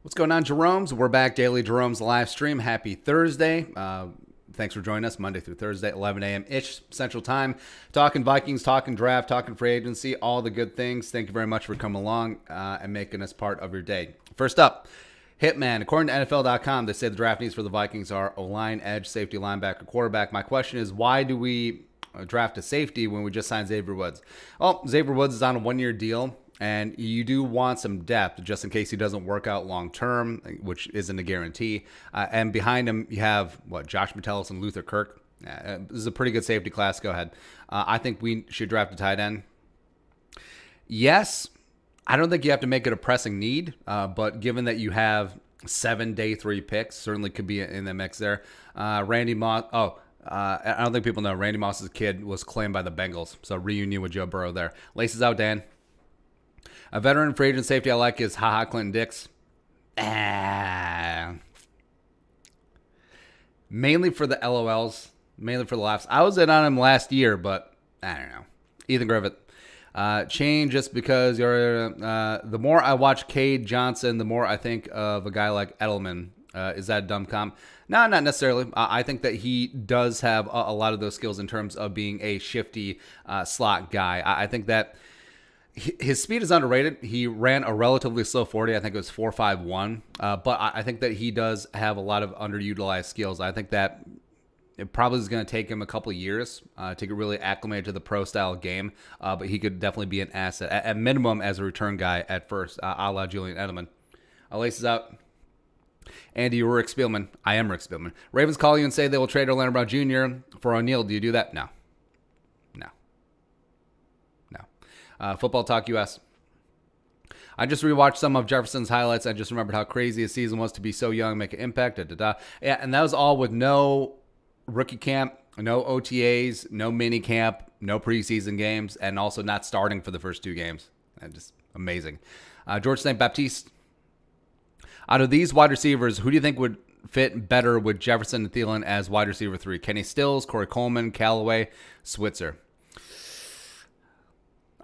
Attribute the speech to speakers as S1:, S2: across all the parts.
S1: What's going on, Jeromes? We're back, Daily Jeromes live stream. Happy Thursday. Thanks for joining us Monday through Thursday, 11 a.m.-ish Central Time. Talking Vikings, talking draft, talking free agency, all the good things. Thank you very much for coming along and making us part of your day. First up, Hitman. According to NFL.com, they say the draft needs for the Vikings are O-line, edge, safety, linebacker, quarterback. My question is, why do we draft a safety when we just signed Xavier Woods? Well, Xavier Woods is on a one-year deal. And you do want some depth just in case he doesn't work out long term, which isn't a guarantee. And behind him, you have, Josh Metellus and Luther Kirk. This is a pretty good safety class. Go ahead. I think we should draft a tight end. Yes, I don't think you have to make it a pressing need, but given that you have 7 day 3 picks, certainly could be in the mix there. Randy Moss. I don't think people know Randy Moss's kid was claimed by the Bengals, so reunion with Joe Burrow there. Laces out, Dan. A veteran free agent safety I like is Clinton Dix. Mainly for the LOLs, mainly for the laughs. I was in on him last year, but I don't know. Ethan Griffith. Change just because you're. The more I watch Cade Johnson, the more I think of a guy like Edelman. Is that a dumb comp? No, not necessarily. I think that he does have a lot of those skills in terms of being a shifty slot guy. I think that his speed is underrated. He ran a relatively slow 40. I think it was 4.51. But I think that he does have a lot of underutilized skills. I think that it probably is going to take him a couple of years to get really acclimated to the pro-style game. But he could definitely be an asset, at minimum as a return guy at first, a la Julian Edelman. Laces out. Andy, you're Rick Spielman. I am Rick Spielman. Ravens call you and say they will trade Orlando Brown Jr. for O'Neal. Do you do that? No. Football Talk US. I just rewatched some of Jefferson's highlights. I just remembered how crazy his season was to be so young, make an impact. Yeah, and that was all with no rookie camp, no OTAs, no mini camp, no preseason games, and also not starting for the first 2 games. Just amazing. George St. Baptiste. Out of these wide receivers, who do you think would fit better with Jefferson and Thielen as wide receiver 3? Kenny Stills, Corey Coleman, Callaway, Switzer.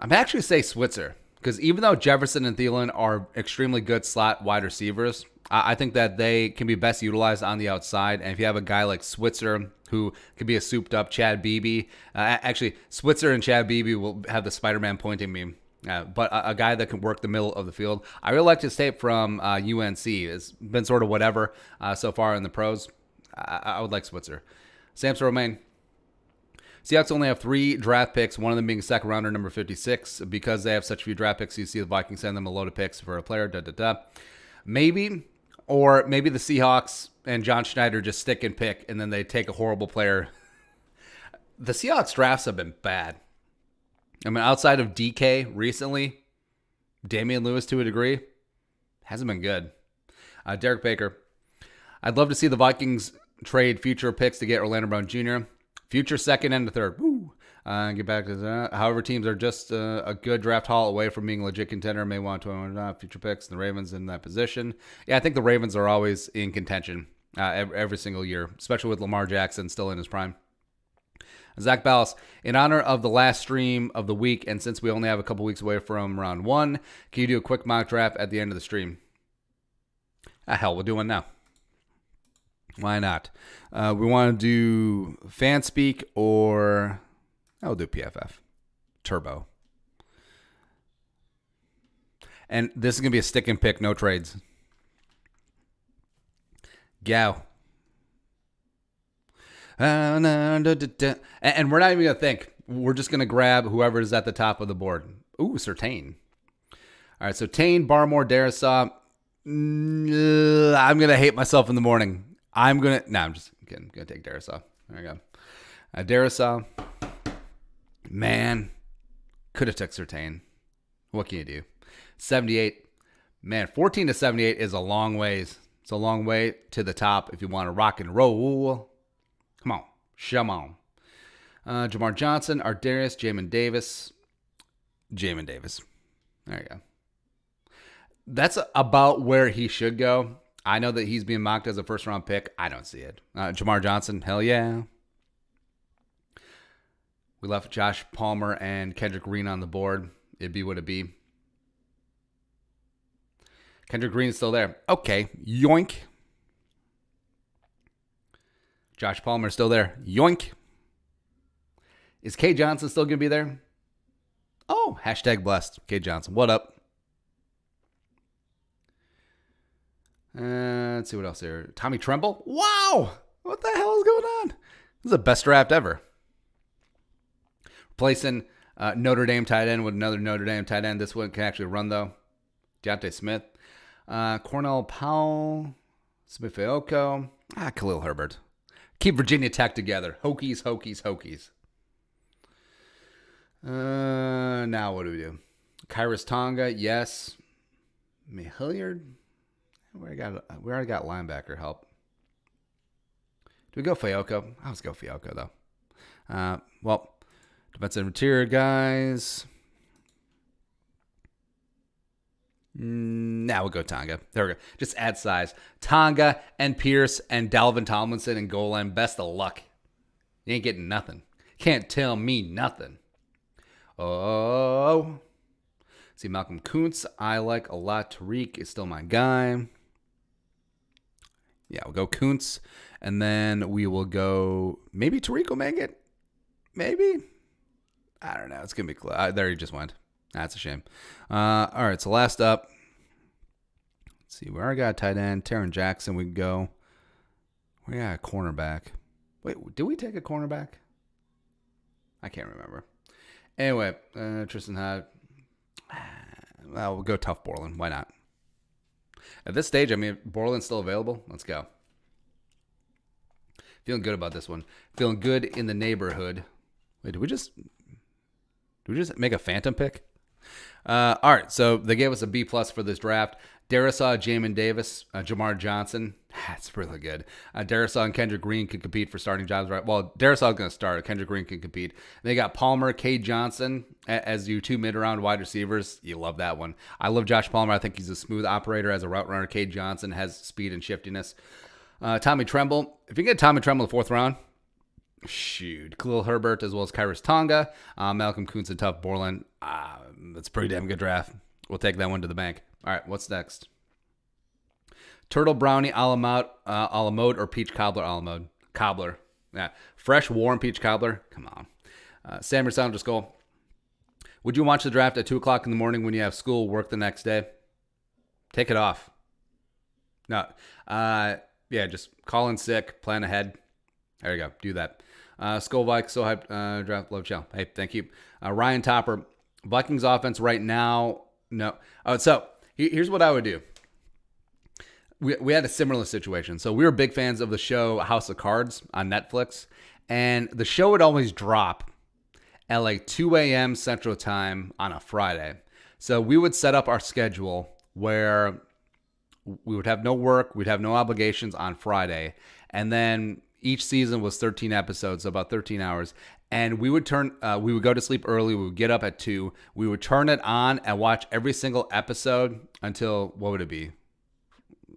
S1: I'm actually say Switzer, because even though Jefferson and Thielen are extremely good slot wide receivers, I think that they can be best utilized on the outside. And if you have a guy like Switzer, who could be a souped-up Chad Beebe, actually, Switzer and Chad Beebe will have the Spider-Man pointing meme, but a guy that can work the middle of the field. I really liked his tape from UNC. It's been sort of whatever so far in the pros. I would like Switzer. Samson Romaine. Seahawks only have 3 draft picks, one of them being second rounder, number 56. Because they have such few draft picks, you see the Vikings send them a load of picks for a player. Maybe, or maybe the Seahawks and John Schneider just stick and pick, and then they take a horrible player. The Seahawks drafts have been bad. I mean, outside of DK recently, Damian Lewis to a degree, hasn't been good. Derek Baker. I'd love to see the Vikings trade future picks to get Orlando Brown Jr., future second and the third. Woo! Get back to that. However, teams are just a good draft haul away from being a legit contender. May want to future picks. The Ravens in that position. Yeah, I think the Ravens are always in contention every single year, especially with Lamar Jackson still in his prime. Zach Ballas, in honor of the last stream of the week, and since we only have a couple weeks away from round 1, can you do a quick mock draft at the end of the stream? Hell, we'll do one now. Why not? We want to do fan speak, or I'll do PFF. Turbo. And this is going to be a stick and pick, no trades. Gow. And we're not even going to think. We're just going to grab whoever is at the top of the board. Ooh, Surtain. All right, so Tane, Barmore, Darisaw. I'm going to hate myself in the morning. I'm just kidding. I'm going to take Darisaw. There we go. Darisaw. Man, could have took Surtain. What can you do? 78. Man, 14 to 78 is a long ways. It's a long way to the top if you want to rock and roll. Come on. Shamon. Jamar Johnson, Ardarius, Jamin Davis. Jamin Davis. There you go. That's about where he should go. I know that he's being mocked as a first-round pick. I don't see it. Jamar Johnson, hell yeah. We left Josh Palmer and Kendrick Green on the board. It'd be what it'd be. Kendrick Green is still there. Okay, yoink. Josh Palmer still there. Yoink. Is K Johnson still going to be there? Oh, hashtag blessed. K Johnson, what up? Let's see what else here. Tommy Tremble? Wow! What the hell is going on? This is the best draft ever. Replacing Notre Dame tight end with another Notre Dame tight end. This one can actually run, though. Deontay Smith. Cornell Powell. Smith Fayoko. Khalil Herbert. Keep Virginia Tech together. Hokies, Hokies, Hokies. Now what do we do? Kyrus Tonga, yes. Hilliard. We already got linebacker help. Do we go Fayoko? Let's go Fayoko, though. Well, defensive interior guys. Now we'll go Tonga. There we go. Just add size. Tonga and Pierce and Dalvin Tomlinson and goal line. Best of luck. You ain't getting nothing. Can't tell me nothing. Oh. See, Malcolm Kuntz, I like a lot. Tariq is still my guy. Yeah, we'll go Kuntz. And then we will go, maybe Tariq will make it. Maybe. I don't know. It's going to be close. There he just went. That's a shame. All right, so last up. Let's see. We already got a tight end. Taron Jackson, we can go. We got a cornerback. Wait, did we take a cornerback? I can't remember. Anyway, Tristan Hyde. Well, we'll go tough Borland. Why not? At this stage, I mean, Borland's still available. Let's go. Feeling good about this one. Feeling good in the neighborhood. Wait, did we just make a phantom pick? All right, so they gave us a B+ for this draft. Darisaw, Jamin Davis, Jamar Johnson. That's really good. Darisaw and Kendrick Green can compete for starting jobs, right? Well, Darisaw is going to start. Kendrick Green can compete. They got Palmer, K Johnson as your two mid-round wide receivers. You love that one. I love Josh Palmer. I think he's a smooth operator as a route runner. K Johnson has speed and shiftiness. Tommy Tremble. If you can get Tommy Tremble in the 4th round, shoot. Khalil Herbert as well as Kyrus Tonga. Malcolm Kuntz and Tough Borland. That's a pretty damn good draft. We'll take that one to the bank. All right, what's next? Turtle Brownie a la mode or peach cobbler a la mode? Cobbler. Yeah. Fresh, warm peach cobbler. Come on. Sam Sound Goal. Would you watch the draft at 2 o'clock in the morning when you have school, work the next day? Take it off. No. Yeah, just call in sick, plan ahead. There you go. Do that. Skull Vikes, so hyped. Draft love show. Hey, thank you. Ryan Topper. Vikings offense right now. No. So here's what I would do. We had a similar situation. So we were big fans of the show House of Cards on Netflix. And the show would always drop at like 2 a.m. Central Time on a Friday. So we would set up our schedule where we would have no work. We'd have no obligations on Friday. And then each season was 13 episodes, so about 13 hours. And we would go to sleep early. We would get up at 2. We would turn it on and watch every single episode until, what would it be?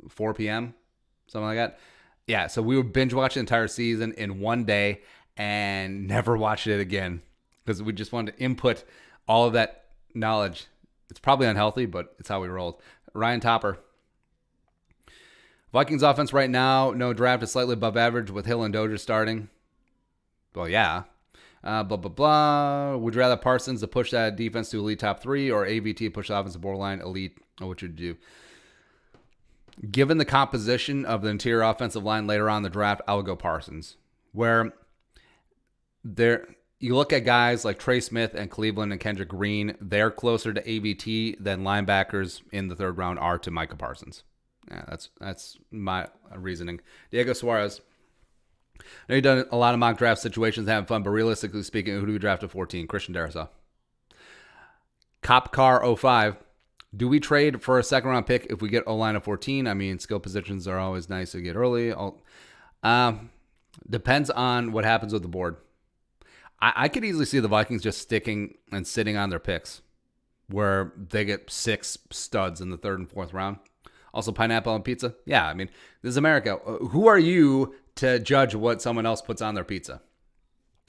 S1: 4 p.m., something like that. Yeah, so we would binge watch the entire season in one day and never watch it again because we just wanted to input all of that knowledge. It's probably unhealthy, but it's how we rolled. Ryan Topper. Vikings offense right now, no draft is slightly above average with Hill and Dozier starting. Well, yeah. Blah, blah, blah. Would you rather Parsons to push that defense to elite top 3 or AVT push the offensive borderline elite? What would you do? Given the composition of the interior offensive line later on in the draft, I would go Parsons. Where you look at guys like Trey Smith and Cleveland and Kendrick Green, they're closer to AVT than linebackers in the 3rd round are to Micah Parsons. Yeah, that's my reasoning. Diego Suarez. I know you've done a lot of mock draft situations, having fun, but realistically speaking, who do we draft at 14? Christian Darrisaw. Cop Car 05. Do we trade for a 2nd round pick if we get O-line at 14? I mean, skill positions are always nice to get early. Depends on what happens with the board. I could easily see the Vikings just sticking and sitting on their picks where they get 6 studs in the 3rd and 4th round. Also, pineapple on pizza. Yeah, I mean, this is America. Who are you to judge what someone else puts on their pizza?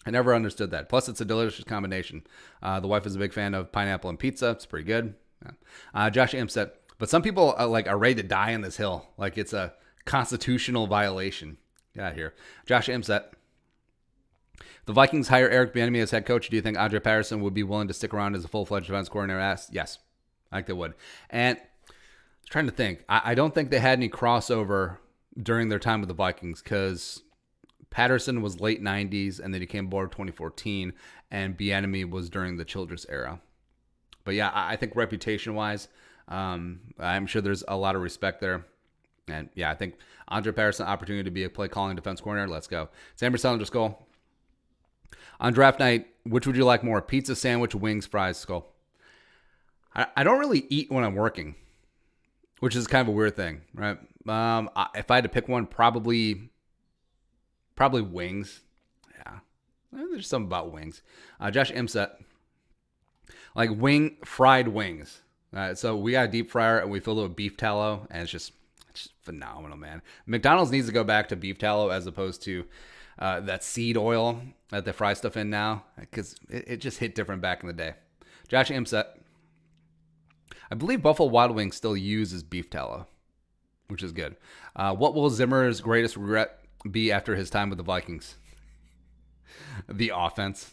S1: I never understood that. Plus, it's a delicious combination. The wife is a big fan of pineapple and pizza. It's pretty good. Yeah. Josh Amstead. But some people are ready to die on this hill. Like it's a constitutional violation. Get out of here. Josh Imset. The Vikings hire Eric Bieniemy as head coach. Do you think Andre Patterson would be willing to stick around as a full-fledged defense coordinator? Yes, I think they would. And I was trying to think. I don't think they had any crossover during their time with the Vikings because Patterson was late 90s and then he came aboard 2014, and Bieniemy was during the Childress era. But yeah, I think reputation-wise, I'm sure there's a lot of respect there. And yeah, I think Andre Patterson, opportunity to be a play-calling defense coordinator. Let's go. Sam Bersander Skull. On draft night, which would you like more? Pizza, sandwich, wings, fries, Skull? I don't really eat when I'm working, which is kind of a weird thing, right? If I had to pick one, probably wings. Yeah, there's something about wings. Josh Imset, like fried wings. So we got a deep fryer and we filled it with beef tallow, and it's just phenomenal, man. McDonald's needs to go back to beef tallow as opposed to that seed oil that they fry stuff in now, because it just hit different back in the day. Josh Imset. I believe Buffalo Wild Wings still uses beef tallow, which is good. What will Zimmer's greatest regret be after his time with the Vikings? The offense.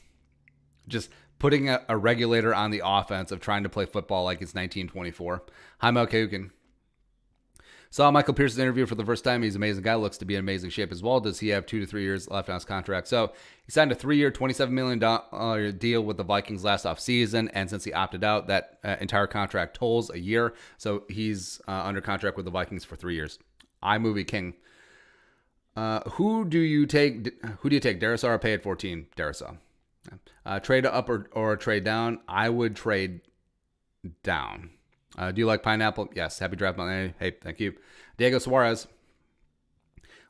S1: Just putting a regulator on the offense of trying to play football like it's 1924. Hi, Mel Kahukin. Saw Michael Pierce's interview for the first time. He's an amazing guy. Looks to be in amazing shape as well. Does he have 2 to 3 years left on his contract? So he signed a 3-year, $27 million deal with the Vikings last offseason. And since he opted out, that entire contract tolls a year. So he's under contract with the Vikings for 3 years. iMovie King. Who do you take? Darrisaw or pay at 14? Darrisaw. Trade up or trade down? I would trade down. Do you like pineapple? Yes. Happy draft month. Hey, thank you. Diego Suarez.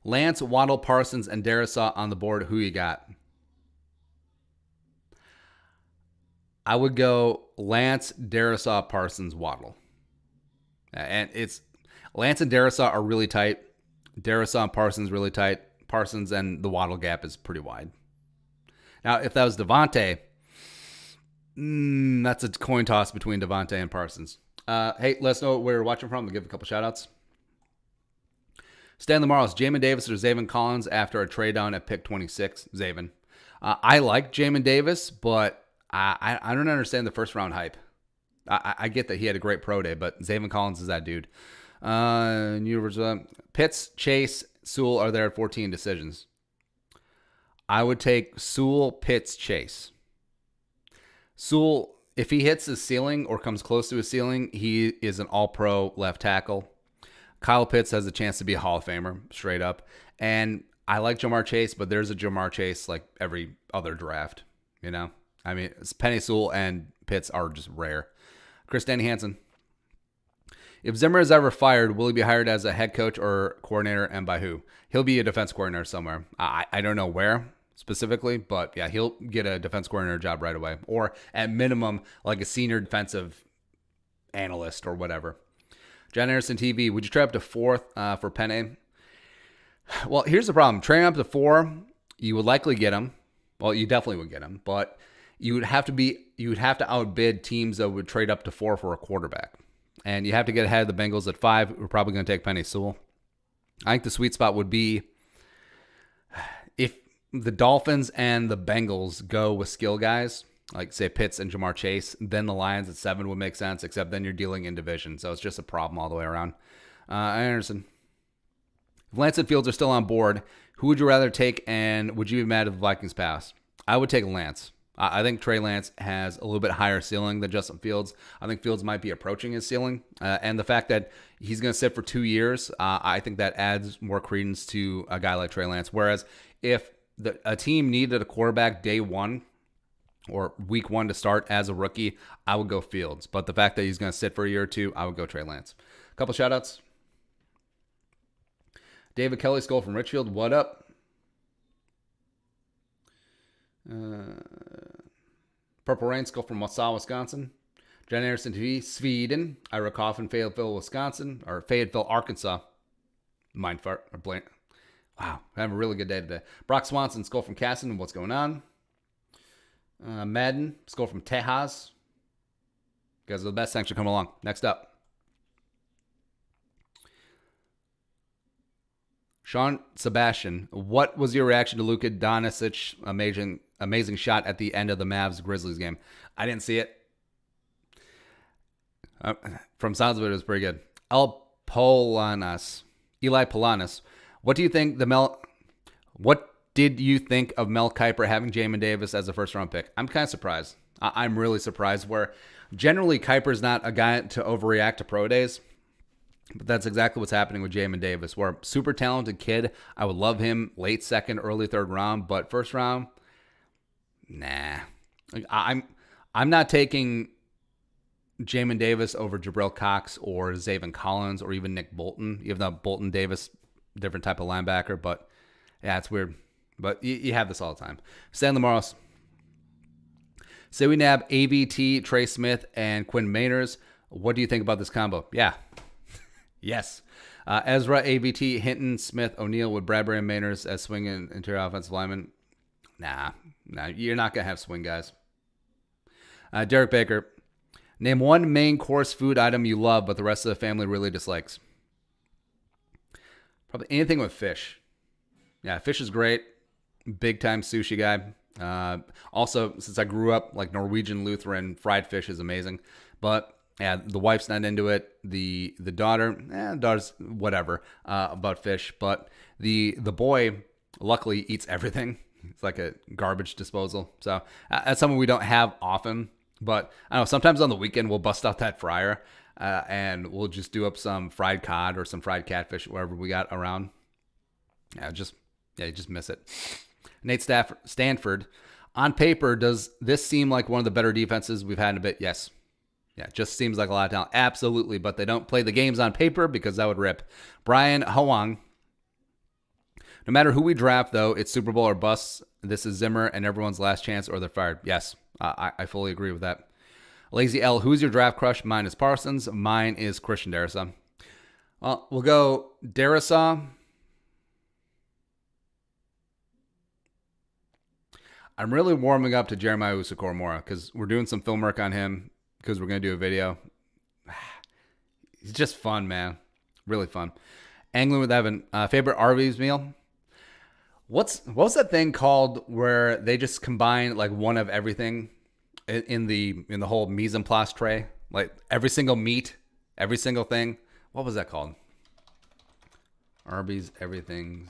S1: Lance, Waddle, Parsons, and Darrisaw on the board. Who you got? I would go Lance, Darrisaw, Parsons, Waddle. And it's Lance and Darrisaw are really tight. Darrisaw and Parsons really tight. Parsons and the Waddle gap is pretty wide. Now, if that was Devontae, that's a coin toss between Devontae and Parsons. Hey, let us know where you're watching from. We'll give a couple shout-outs. Stanley Morris, Jamin Davis or Zaven Collins after a trade down at pick 26. Zaven. I like Jamin Davis, but I don't understand the first-round hype. I get that he had a great pro day, but Zaven Collins is that dude. Pitts, Chase, Sewell are there at 14 decisions. I would take Sewell, Pitts, Chase. Sewell, if he hits his ceiling or comes close to his ceiling, he is an all-pro left tackle. Kyle Pitts has a chance to be a Hall of Famer, straight up. And I like Jamar Chase, but there's a Jamar Chase like every other draft, you know? I mean, Penny Sewell and Pitts are just rare. Chris Danny Hansen. If Zimmer is ever fired, will he be hired as a head coach or coordinator, and by who? He'll be a defense coordinator somewhere. I don't know where specifically, but yeah, he'll get a defense coordinator job right away, or at minimum, like a senior defensive analyst or whatever. John Anderson TV, would you trade up to 4th for Penny? Well, here's the problem. Trading up to 4, you would likely get him. Well, you definitely would get him, but you would have to outbid teams that would trade up to 4 for a quarterback. And you have to get ahead of the Bengals at 5. We're probably going to take Penny Sewell. I think the sweet spot would be if the Dolphins and the Bengals go with skill guys, like say Pitts and Jamar Chase, then the Lions at 7 would make sense, except then you're dealing in division. So it's just a problem all the way around. Anderson. If Lance and Fields are still on board, who would you rather take, and would you be mad if the Vikings pass? I would take Lance. I think Trey Lance has a little bit higher ceiling than Justin Fields. I think Fields might be approaching his ceiling. And the fact that he's going to sit for 2 years, I think that adds more credence to a guy like Trey Lance. Whereas if a team needed a quarterback day 1 or week 1 to start as a rookie, I would go Fields. But the fact that he's going to sit for a year or 2, I would go Trey Lance. A couple shout-outs. David Kelly Skull from Richfield, what up? Purple Rain Skull from Wausau, Wisconsin. John Anderson TV, Sweden. Ira Coffin, Fayetteville, Wisconsin. Or Fayetteville, Arkansas. Mindfart. Or blank. Wow, I have a really good day today. Brock Swanson, Skull from Casson. What's going on? Madden, Skull from Tejas. You guys are the best. Thanks for coming along. Next up. Sean Sebastian, what was your reaction to Luka Doncic amazing shot at the end of the Mavs Grizzlies game? I didn't see it. From sounds of it, it was pretty good. Eli Polanis, what did you think of Mel Kiper having Jamin Davis as a first round pick? I'm kind of surprised. I'm really surprised. Where generally Kiper's not a guy to overreact to pro days. But that's exactly what's happening with Jamin Davis. Where super talented kid. I would love him late second, early third round. But first round, nah. I'm not taking Jamin Davis over Jabril Cox or Zaven Collins or even Nick Bolton. Even though Bolton Davis, different type of linebacker. But yeah, it's weird. But you have this all the time. Stanley Morris. Say we nab AVT, Trey Smith, and Quinn Mainers. What do you think about this combo? Yeah. Yes. Ezra, AVT, Hinton, Smith, O'Neal with Bradbury and Mainers as swing and interior offensive linemen. Nah, you're not going to have swing guys. Derek Baker. Name one main course food item you love, but the rest of the family really dislikes. Probably anything with fish. Yeah, fish is great. Big time sushi guy. Also, since I grew up like Norwegian Lutheran, fried fish is amazing. But yeah, the wife's not into it. The daughter's whatever about fish. But the boy luckily eats everything. It's like a garbage disposal. So that's something we don't have often. But I don't know, sometimes on the weekend we'll bust out that fryer and we'll just do up some fried cod or some fried catfish, wherever we got around. You just miss it. Nate Stanford. On paper, does this seem like one of the better defenses we've had in a bit? Yes. Yeah, it just seems like a lot of talent. Absolutely, but they don't play the games on paper because that would rip. Brian Hoang. No matter who we draft, though, it's Super Bowl or bust. This is Zimmer and everyone's last chance or they're fired. Yes, I fully agree with that. Lazy L, who's your draft crush? Mine is Parsons. Mine is Christian Darrisaw. Well, we'll go Darrisaw. I'm really warming up to Jeremiah Usakoromora because we're doing some film work on him because we're going to do a video. He's just fun, man. Really fun. Angling with Evan. Favorite Arby's meal? What was that thing called where they just combine like one of everything in the whole mise en place tray? Like every single meat, every single thing. What was that called? Arby's everything.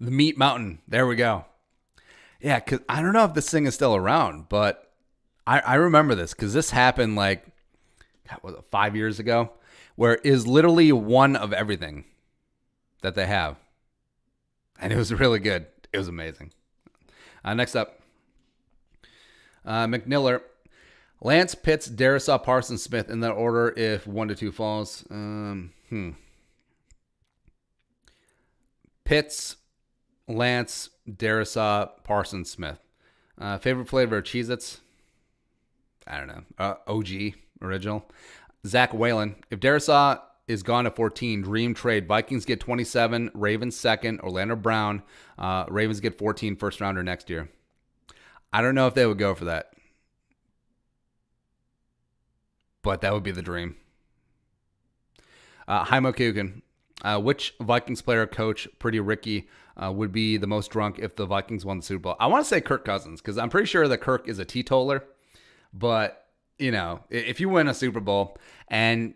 S1: The Meat Mountain. There we go. Yeah, because I don't know if this thing is still around, but I remember this because this happened like, was it 5 years ago? Where it is literally one of everything that they have. And it was really good. It was amazing. Next up, McNiller. Lance, Pitts, Darrisaw, Parsons, Smith in that order if 1 to 2 falls. Pitts, Lance, Darrisaw, Parsons, Smith. Favorite flavor of Cheez-Its? I don't know. OG, original. Zach Whalen. If Darrisaw is gone at 14, dream trade. Vikings get 27, Ravens second, Orlando Brown. Ravens get 14, first rounder next year. I don't know if they would go for that. But that would be the dream. Heimo Kukin. Which Vikings player, coach, Pretty Ricky, would be the most drunk if the Vikings won the Super Bowl? I want to say Kirk Cousins because I'm pretty sure that Kirk is a teetotaler. But, you know, if you win a Super Bowl and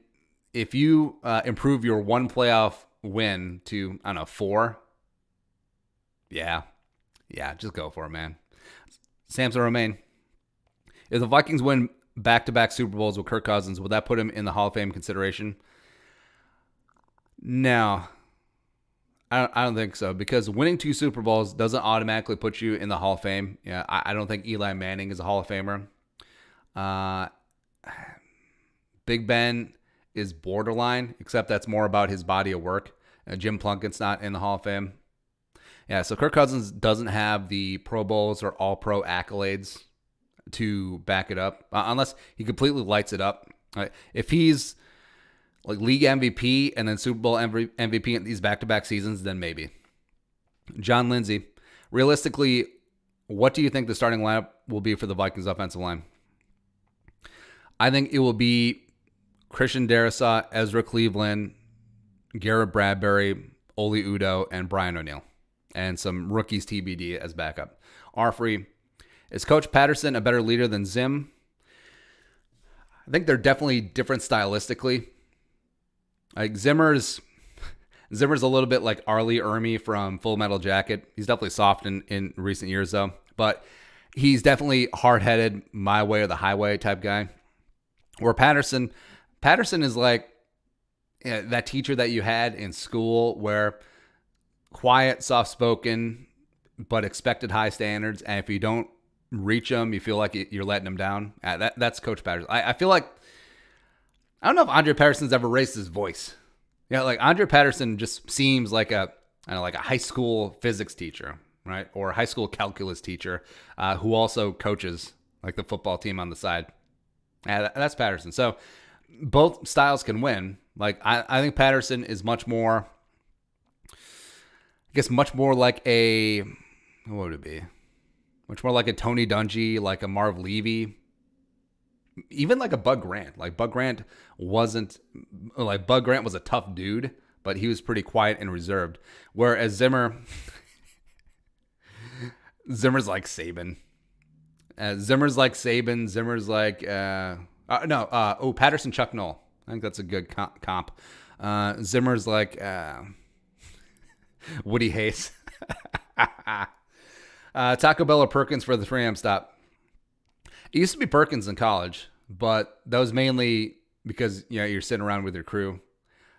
S1: if you improve your one playoff win to, I don't know, 4, yeah, just go for it, man. Samson Romaine. If the Vikings win back-to-back Super Bowls with Kirk Cousins, would that put him in the Hall of Fame consideration? No, I don't think so because winning 2 Super Bowls doesn't automatically put you in the Hall of Fame. Yeah, I don't think Eli Manning is a Hall of Famer. Big Ben is borderline, except that's more about his body of work. Jim Plunkett's not in the Hall of Fame. Yeah, so Kirk Cousins doesn't have the Pro Bowls or All-Pro accolades to back it up, unless he completely lights it up. If he's like league MVP and then Super Bowl MVP in these back-to-back seasons, then maybe. John Lindsay, realistically, what do you think the starting lineup will be for the Vikings offensive line? I think it will be Christian Darrisaw, Ezra Cleveland, Garrett Bradbury, Oli Udoh, and Brian O'Neill, and some rookies TBD as backup. R3, is Coach Patterson a better leader than Zim? I think they're definitely different stylistically. Like Zimmer's a little bit like Arlie Ermy from Full Metal Jacket. He's definitely soft in recent years though, but he's definitely hard-headed, my way or the highway type guy. Where Patterson is like that teacher that you had in school where quiet, soft-spoken, but expected high standards. And if you don't reach them, you feel like you're letting them down. That's Coach Patterson. I feel like, I don't know if Andre Patterson's ever raised his voice. Yeah, like Andre Patterson just seems like a high school physics teacher, right? Or a high school calculus teacher who also coaches like the football team on the side. That's Patterson. So both styles can win. Like I think Patterson is much more like a, what would it be? Much more like a Tony Dungy, like a Marv Levy, even like a Bud Grant. Like Bud Grant was a tough dude, but he was pretty quiet and reserved. Whereas Zimmer's like Saban. Zimmer's like Saban. Zimmer's like Patterson, Chuck Noll. I think that's a good comp. Zimmer's like Woody Hayes. Taco Bell or Perkins for the 3 a.m. stop. It used to be Perkins in college, but that was mainly because you're sitting around with your crew.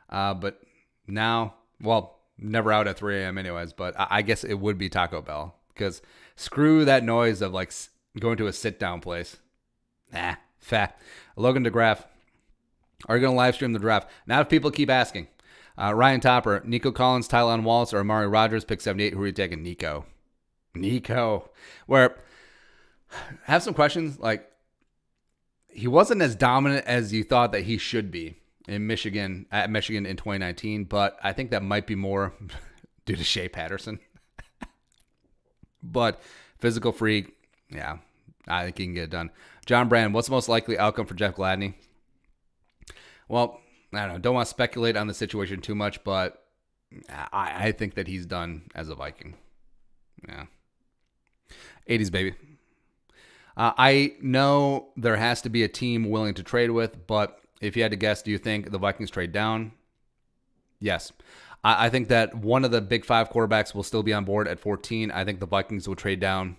S1: But now, well, never out at 3 a.m. anyways. But I guess it would be Taco Bell because screw that noise of like going to a sit down place. Fat. Logan DeGraff. Are you going to live stream the draft? Now if people keep asking. Ryan Topper, Nico Collins, Tylan Wallace, or Amari Rogers, pick 78. Who are you taking? Nico. Where, have some questions. Like, he wasn't as dominant as you thought that he should be at Michigan in 2019, but I think that might be more due to Shea Patterson. But physical freak, yeah, I think he can get it done. John Brand, what's the most likely outcome for Jeff Gladney? Well, I don't know. Don't want to speculate on the situation too much, but I think that he's done as a Viking. Yeah. 80s, baby. I know there has to be a team willing to trade with, but if you had to guess, do you think the Vikings trade down? Yes. I think that one of the big 5 quarterbacks will still be on board at 14. I think the Vikings will trade down.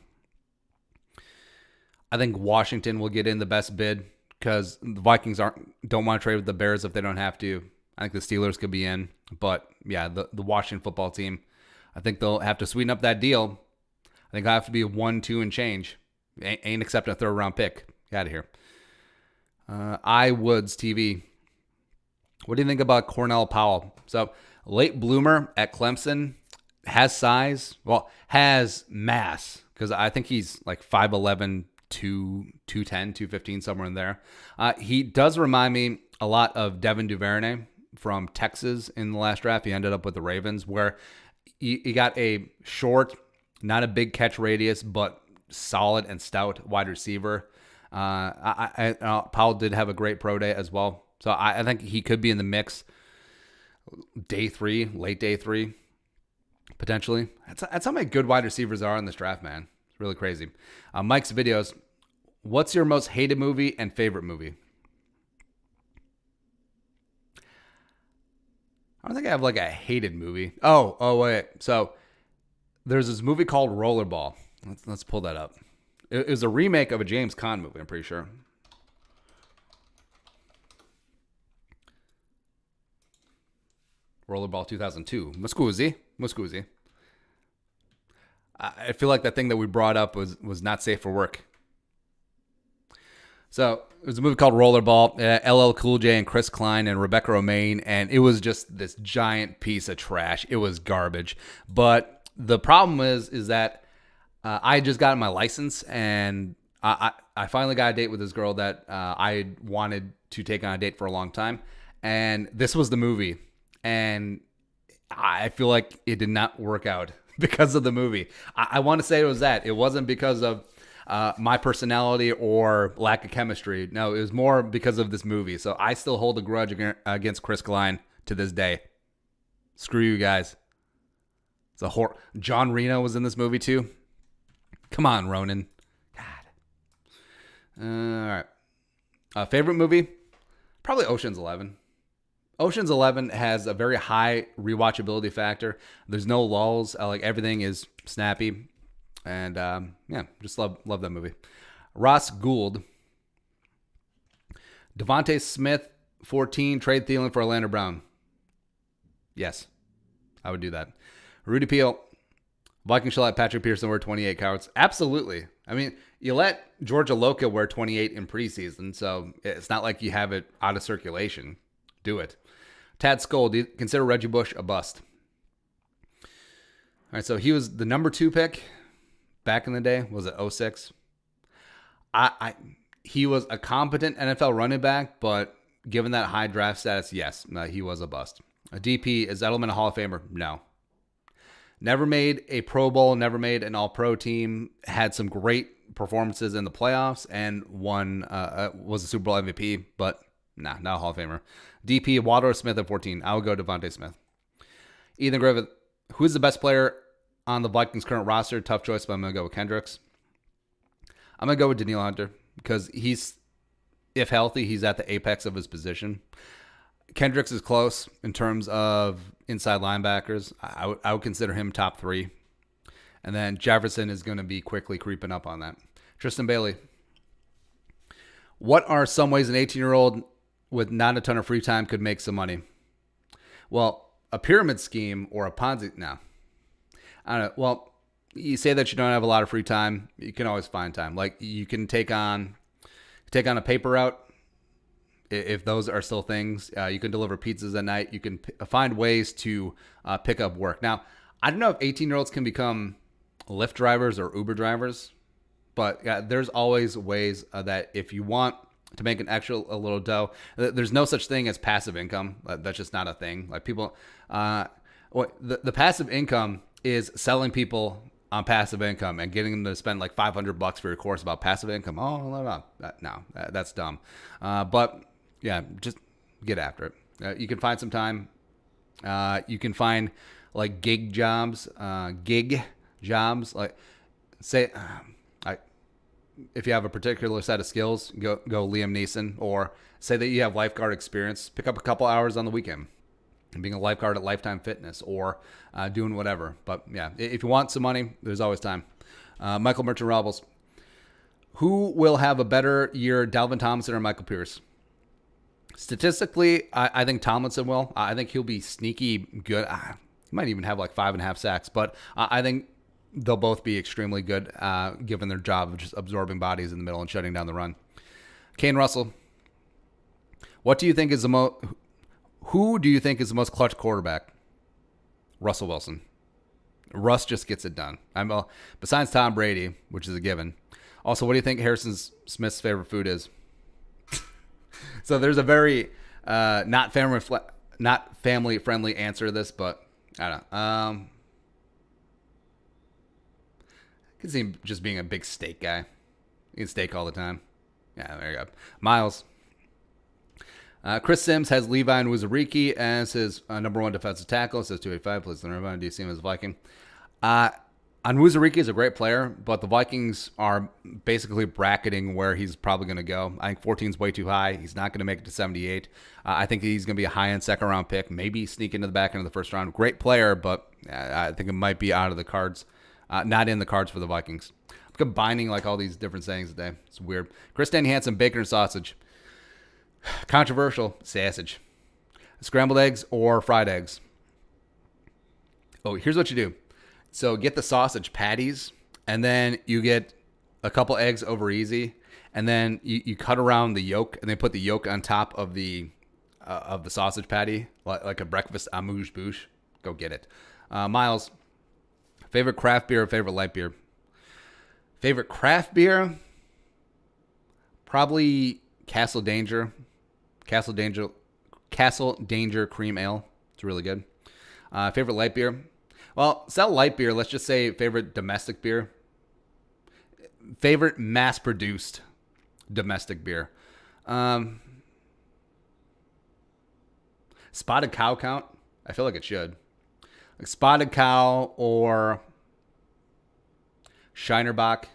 S1: I think Washington will get in the best bid because the Vikings don't want to trade with the Bears if they don't have to. I think the Steelers could be in. But, yeah, the Washington football team, I think they'll have to sweeten up that deal. I think it'll have to be a 1-2 and change. Ain't accepting a 3rd-round pick. Get out of here. iWoods TV. What do you think about Cornell Powell? So, late bloomer at Clemson, has size, has mass, because I think he's like 5'11", 210, 215, somewhere in there. He does remind me a lot of Devin Duvernay from Texas in the last draft. He ended up with the Ravens, where he got a short, not a big catch radius, but solid and stout wide receiver. Powell did have a great pro day as well. So I think he could be in the mix late day 3, potentially. That's how many good wide receivers are in this draft, man. It's really crazy. Mike's videos. What's your most hated movie and favorite movie? I don't think I have like a hated movie. Oh wait. So there's this movie called Rollerball. Let's pull that up. It was a remake of a James Caan movie, I'm pretty sure. Rollerball 2002. Muscuzi. I feel like that thing that we brought up was not safe for work. So it was a movie called Rollerball. LL Cool J and Chris Klein and Rebecca Romaine, and it was just this giant piece of trash. It was garbage. But the problem is that I just got my license, and I finally got a date with this girl that I wanted to take on a date for a long time. And this was the movie. And I feel like it did not work out because of the movie. I want to say it was that. It wasn't because of my personality or lack of chemistry. No, it was more because of this movie. So I still hold a grudge against Chris Klein to this day. Screw you guys. It's a horror. John Reno was in this movie too. Come on, Ronan. God. All right. Favorite movie? Probably Ocean's 11. Ocean's 11 has a very high rewatchability factor. There's no lulls. Like everything is snappy. And yeah, just love that movie. Ross Gould. Devontae Smith, 14. Trade Thielen for Orlando Brown. Yes, I would do that. Rudy Peel. Vikings shall let Patrick Pearson wear 28 counts. Absolutely. I mean, you let Georgia Loca wear 28 in preseason, so it's not like you have it out of circulation. Do it. Tad Skoll, do you consider Reggie Bush a bust? All right, so he was the number 2 pick back in the day. Was it 06? He was a competent NFL running back, but given that high draft status, yes, he was a bust. A DP, is Edelman a Hall of Famer? No. Never made a Pro Bowl, never made an All-Pro team, had some great performances in the playoffs, and was a Super Bowl MVP, but not a Hall of Famer. DP, Waddle Smith at 14. I would go Devontae Smith. Ethan Griffith, who's the best player on the Vikings' current roster? Tough choice, but I'm going to go with Kendricks. I'm going to go with Danielle Hunter because if healthy, he's at the apex of his position. Kendricks is close in terms of inside linebackers. I would consider him top 3. And then Jefferson is going to be quickly creeping up on that. Tristan Bailey. What are some ways an 18-year-old with not a ton of free time could make some money? Well, a pyramid scheme or a Ponzi. No. I don't know. Well, you say that you don't have a lot of free time. You can always find time. Like you can take on a paper route. If those are still things, you can deliver pizzas at night. You can find ways to pick up work. Now, I don't know if 18-year-olds can become Lyft drivers or Uber drivers, but there's always ways that if you want to make a little dough, there's no such thing as passive income. That's just not a thing. Like people, the passive income is selling people on passive income and getting them to spend like $500 for your course about passive income. Oh, no, that's dumb. But yeah, just get after it. You can find some time. You can find like gig jobs. Like say, if you have a particular set of skills, go Liam Neeson, or say that you have lifeguard experience, pick up a couple hours on the weekend and being a lifeguard at Lifetime Fitness or doing whatever. But yeah, if you want some money, there's always time. Michael Merchant Robles. Who will have a better year, Dalvin Tomlinson or Michael Pierce? Statistically, I think Tomlinson will. I think he'll be sneaky good. He might even have like 5.5 sacks, but I think they'll both be extremely good given their job of just absorbing bodies in the middle and shutting down the run. Kane Russell. What do you think is who do you think is the most clutch quarterback? Russell Wilson. Russ just gets it done. Besides Tom Brady, which is a given. Also, what do you think Harrison Smith's favorite food is? So there's a very not family friendly answer to this, but I don't know. I can see him just being a big steak guy. Eat steak all the time. Yeah, there you go. Miles. Chris Sims has Levi and Wuzariki as his number 1 defensive tackle. Says 285. Please don't remember. Do you see him as a Viking? Onwuzurike is a great player, but the Vikings are basically bracketing where he's probably going to go. I think 14 is way too high. He's not going to make it to 78. I think he's going to be a high-end second-round pick, maybe sneak into the back end of the first round. Great player, but I think it might be out of the cards, not in the cards for the Vikings. I'm combining like all these different sayings today. It's weird. Chris Danny Hansen, bacon or sausage? Controversial, sausage. Scrambled eggs or fried eggs? Oh, here's what you do. So get the sausage patties, and then you get a couple eggs over easy, and then you cut around the yolk, and then put the yolk on top of the sausage patty, like a breakfast amuse-bouche. Go get it. Miles, favorite craft beer or favorite light beer? Favorite craft beer? Probably Castle Danger. Castle Danger Cream Ale. It's really good. Favorite light beer? Well, sell light beer. Let's just say favorite domestic beer. Favorite mass-produced domestic beer. Spotted Cow count? I feel like it should. Like Spotted Cow or Shinerbach.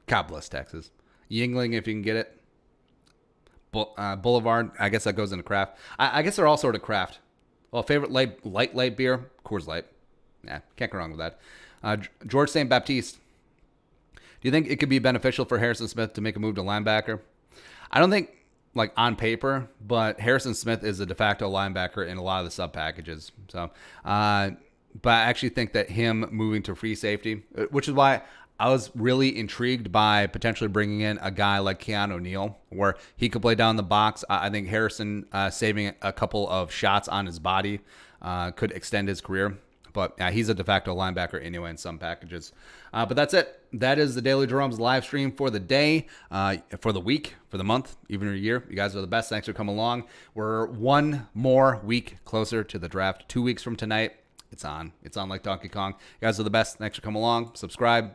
S1: God bless Texas. Yingling, if you can get it. Boulevard, I guess that goes into craft. I guess they're all sort of craft. Well, favorite light beer? Coors Light. Yeah, can't go wrong with that. George St. Baptiste. Do you think it could be beneficial for Harrison Smith to make a move to linebacker? I don't think, like, on paper, but Harrison Smith is a de facto linebacker in a lot of the sub packages. So, but I actually think that him moving to free safety, which is why I was really intrigued by potentially bringing in a guy like Keanu Neal, where he could play down the box. I think Harrison saving a couple of shots on his body could extend his career. But he's a de facto linebacker anyway in some packages. But that's it. That is the Daily Jerome's live stream for the day, for the week, for the month, even a year. You guys are the best. Thanks for coming along. We're one more week closer to the draft. 2 weeks from tonight, it's on. It's on like Donkey Kong. You guys are the best. Thanks for coming along. Subscribe.